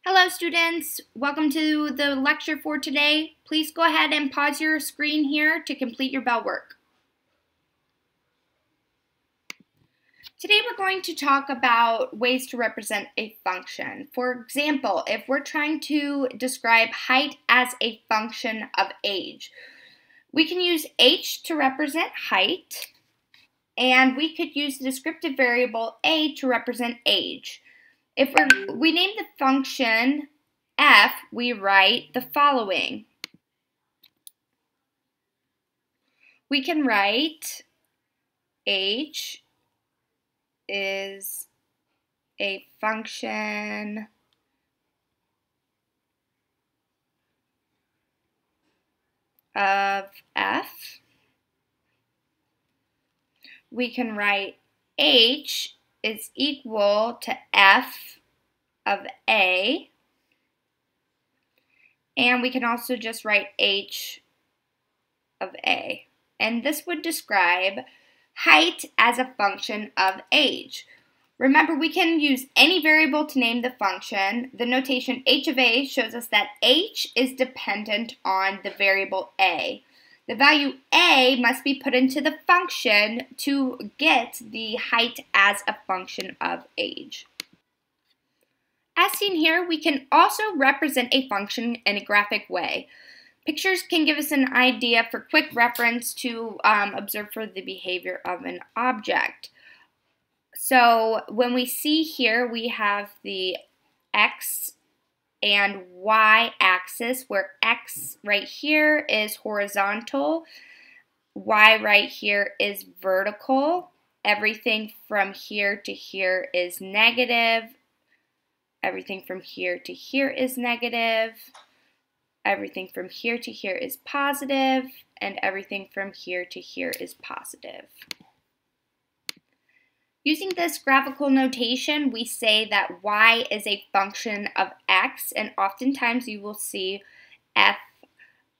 Hello students, welcome to the lecture for today. Please go ahead and pause your screen here to complete your bell work. Today we're going to talk about ways to represent a function. For example, if we're trying to describe height as a function of age, we can use h to represent height, and we could use the descriptive variable a to represent age. If we name the function f, we write the following. We can write h is a function of f. We can write h is equal to f of a. And we can also just write h of a. And this would describe height as a function of age. Remember, we can use any variable to name the function. The notation h of a shows us that h is dependent on the variable a. The value a must be put into the function to get the height as a function of age. As seen here, we can also represent a function in a graphic way. Pictures can give us an idea for quick reference to observe for the behavior of an object. So when we see here, we have the x and y axis, where x right here is horizontal, y right here is vertical. Everything from here to here is negative. Everything from here to here is negative. Everything from here to here is positive. And everything from here to here is positive. Using this graphical notation, we say that y is a function of x, and oftentimes you will see f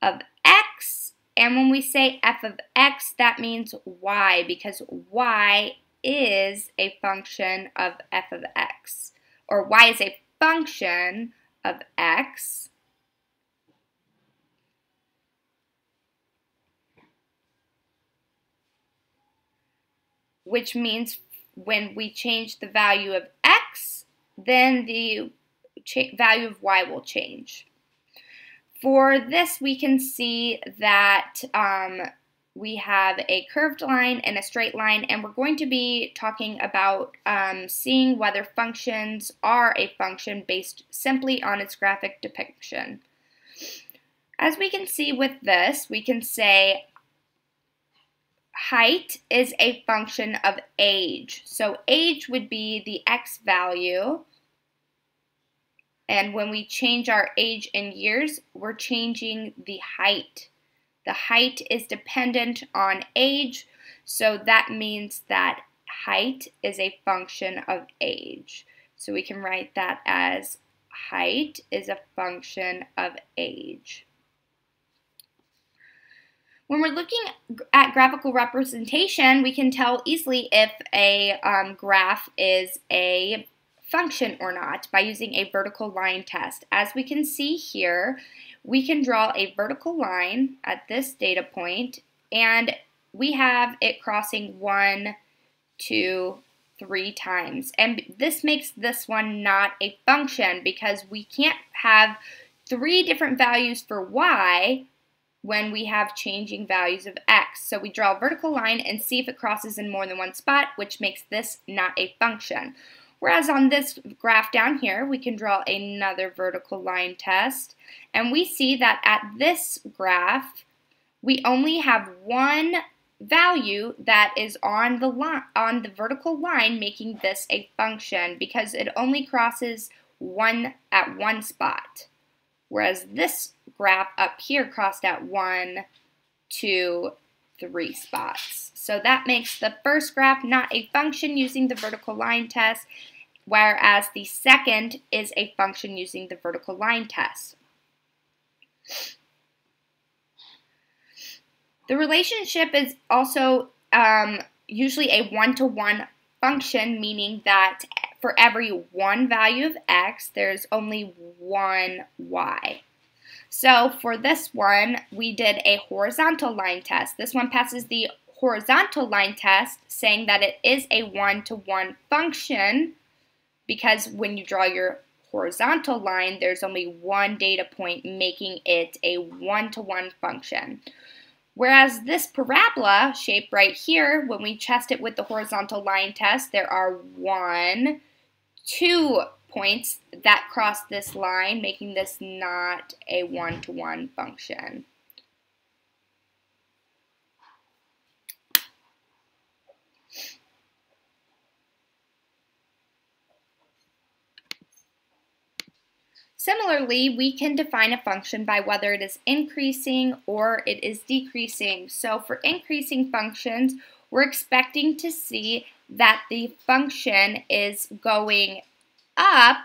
of x. And when we say f of x, that means y, because y is a function of f of x. Or y is a function of x, which means when we change the value of x, then the value of y will change. For this, we can see that we have a curved line and a straight line, and we're going to be talking about seeing whether functions are a function based simply on its graphic depiction. As we can see with this, we can say height is a function of age. So age would be the x value, and when we change our age in years, we're changing the height. The height is dependent on age, so that means that height is a function of age. So we can write that as height is a function of age. When we're looking at graphical representation, we can tell easily if a graph is a function or not by using a vertical line test. As we can see here, we can draw a vertical line at this data point, and we have it crossing 1, 2, 3 times. And this makes this one not a function because we can't have 3 different values for y when we have changing values of x. So we draw a vertical line and see if it crosses in more than one spot, which makes this not a function. Whereas on this graph down here, we can draw another vertical line test, and we see that at this graph, we only have one value that is on the vertical line, making this a function because it only crosses at one spot. Whereas this graph up here crossed at 1, 2, 3 spots. So that makes the first graph not a function using the vertical line test, whereas the second is a function using the vertical line test. The relationship is also usually a one-to-one function, meaning that for every one value of x, there's only one y. So for this one, we did a horizontal line test. This one passes the horizontal line test, saying that it is a one-to-one function, because when you draw your horizontal line, there's only one data point, making it a one-to-one function. Whereas this parabola shape right here, when we test it with the horizontal line test, there are 1, 2 points that cross this line, making this not a one-to-one function. Similarly, we can define a function by whether it is increasing or it is decreasing. So for increasing functions, we're expecting to see that the function is going up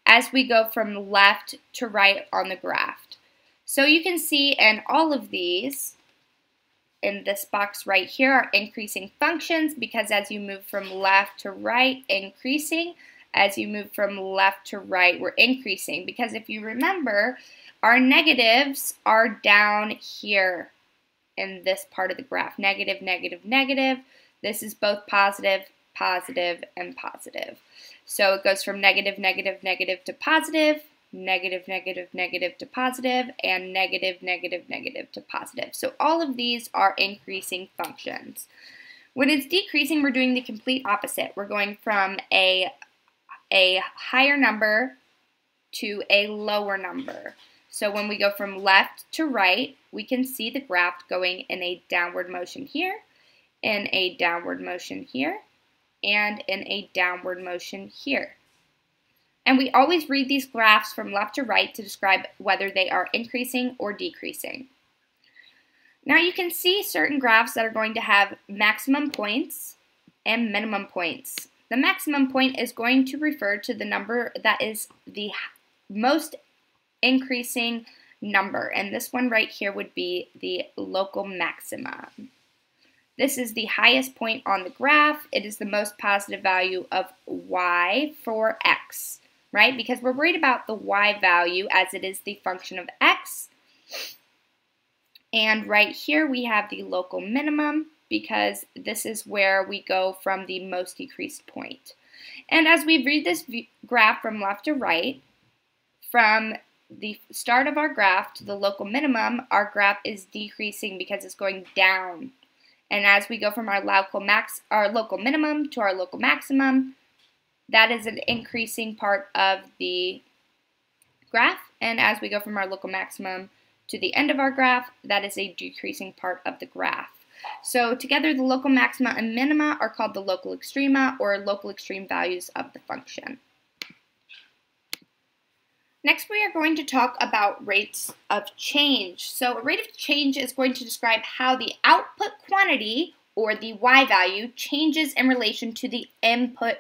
as we go from left to right on the graph. So you can see in all of these, in this box right here, are increasing functions, because as you move from left to right, increasing. As you move from left to right, we're increasing, because if you remember, our negatives are down here in this part of the graph. Negative, negative, negative. This is both positive, positive, and positive. So it goes from negative, negative, negative to positive, negative, negative, negative to positive, and negative, negative, negative to positive. So all of these are increasing functions. When it's decreasing, we're doing the complete opposite. We're going from a higher number to a lower number. So when we go from left to right, we can see the graph going in a downward motion here, in a downward motion here, and in a downward motion here. And we always read these graphs from left to right to describe whether they are increasing or decreasing. Now you can see certain graphs that are going to have maximum points and minimum points. The maximum point is going to refer to the number that is the most increasing number, and this one right here would be the local maxima. This is the highest point on the graph. It is the most positive value of y for x, right? Because we're worried about the y value as it is the function of x. And right here we have the local minimum, because this is where we go from the most decreased point. And as we read this graph from left to right, from the start of our graph to the local minimum, our graph is decreasing because it's going down. And as we go from our local minimum to our local maximum, that is an increasing part of the graph. And as we go from our local maximum to the end of our graph, that is a decreasing part of the graph. So together, the local maxima and minima are called the local extrema, or local extreme values of the function. Next, we are going to talk about rates of change. So a rate of change is going to describe how the output quantity, or the y value, changes in relation to the input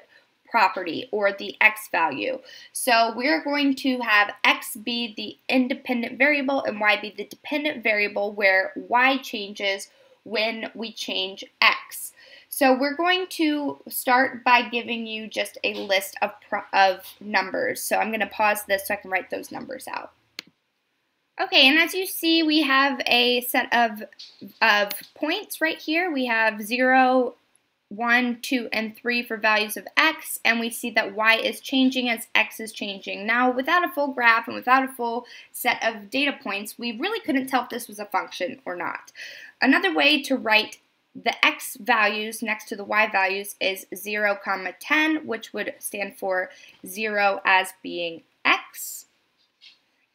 property, or the x value. So we're going to have x be the independent variable and y be the dependent variable, where y changes when we change x. So we're going to start by giving you just a list of numbers. So I'm going to pause this so I can write those numbers out. Okay, and as you see, we have a set of points right here. We have 0, 1, 2, and 3 for values of x, and we see that y is changing as x is changing. Now, without a full graph and without a full set of data points, we really couldn't tell if this was a function or not. Another way to write the x values next to the y values is 0, 10, which would stand for 0 as being x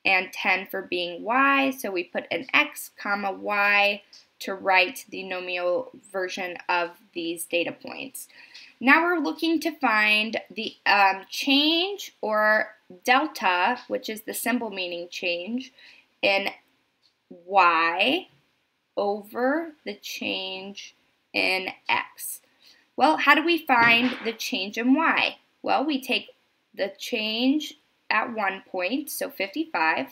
and 10 for being y. So we put an x, y to write the nominal version of these data points. Now we're looking to find the change, or delta, which is the symbol meaning change, in y over the change in x. Well, how do we find the change in y? Well, we take the change at 1 point, so 55,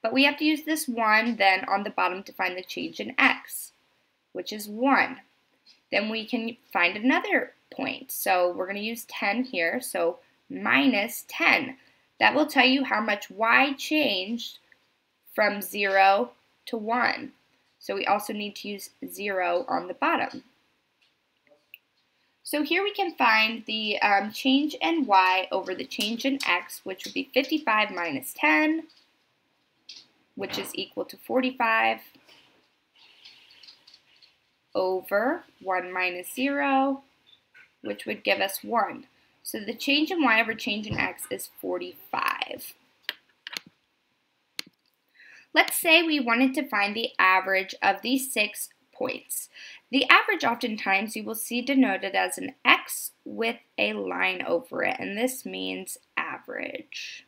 but we have to use this 1 then on the bottom to find the change in x, which is 1. Then we can find another point. So we're going to use 10 here, so minus 10. That will tell you how much y changed from 0 to 1. So we also need to use 0 on the bottom. So here we can find the change in y over the change in x, which would be 55 minus 10, which is equal to 45, over 1 minus 0, which would give us 1. So the change in y over change in x is 45. Let's say we wanted to find the average of these 6 points. The average oftentimes you will see denoted as an X with a line over it, and this means average.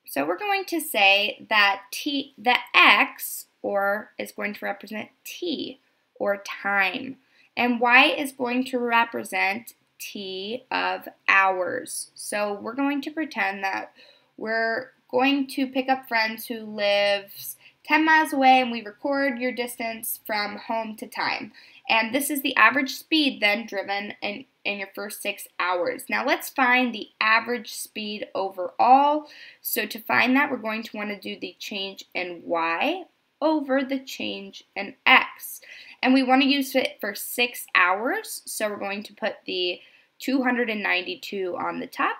So we're going to say that the X is going to represent T, or time, and Y is going to represent T of hours. So we're going to pretend that we're going to pick up friends who lives 10 miles away, and we record your distance from home to time. And this is the average speed then driven in your first 6 hours. Now let's find the average speed overall. So to find that, we're going to want to do the change in y over the change in x. And we want to use it for 6 hours. So we're going to put the 292 on the top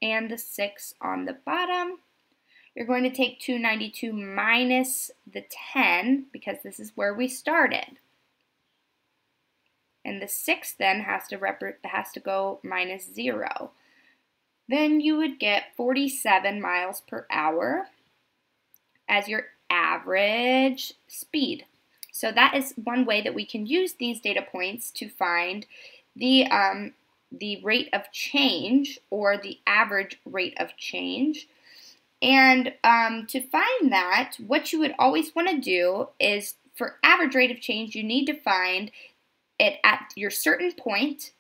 and the 6 on the bottom. You're going to take 292 minus the 10, because this is where we started. And the 6 then has to go minus 0. Then you would get 47 miles per hour as your average speed. So that is one way that we can use these data points to find the rate of change, or the average rate of change. And to find that, what you would always want to do is, for average rate of change, you need to find it at your certain point,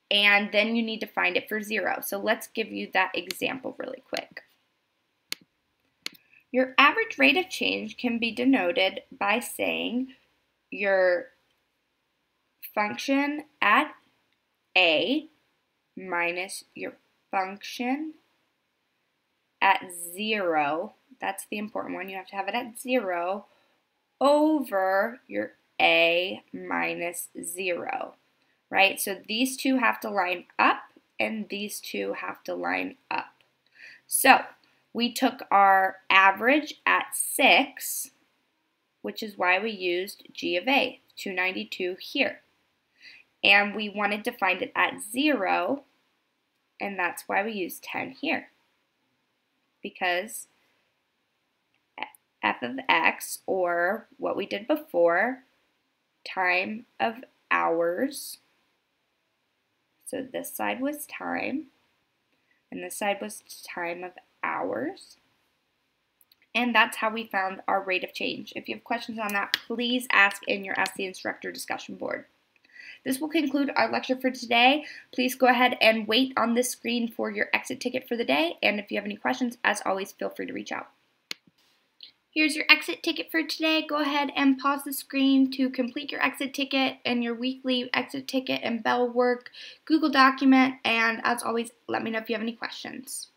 and then you need to find it for 0. So let's give you that example really quick. Your average rate of change can be denoted by saying your function at A minus your function at 0, that's the important one, you have to have it at 0, over your A minus 0, right? So these two have to line up, and these two have to line up. So we took our average at 6, which is why we used G of A, 292 here. And we wanted to find it at 0, and that's why we used 10 here. Because f of x, or what we did before, time of hours, so this side was time, and this side was time of hours, and that's how we found our rate of change. If you have questions on that, please ask in your Ask the Instructor discussion board. This will conclude our lecture for today. Please go ahead and wait on this screen for your exit ticket for the day, and if you have any questions, as always, feel free to reach out. Here's your exit ticket for today. Go ahead and pause the screen to complete your exit ticket and your weekly exit ticket and bell work, Google document, and as always, let me know if you have any questions.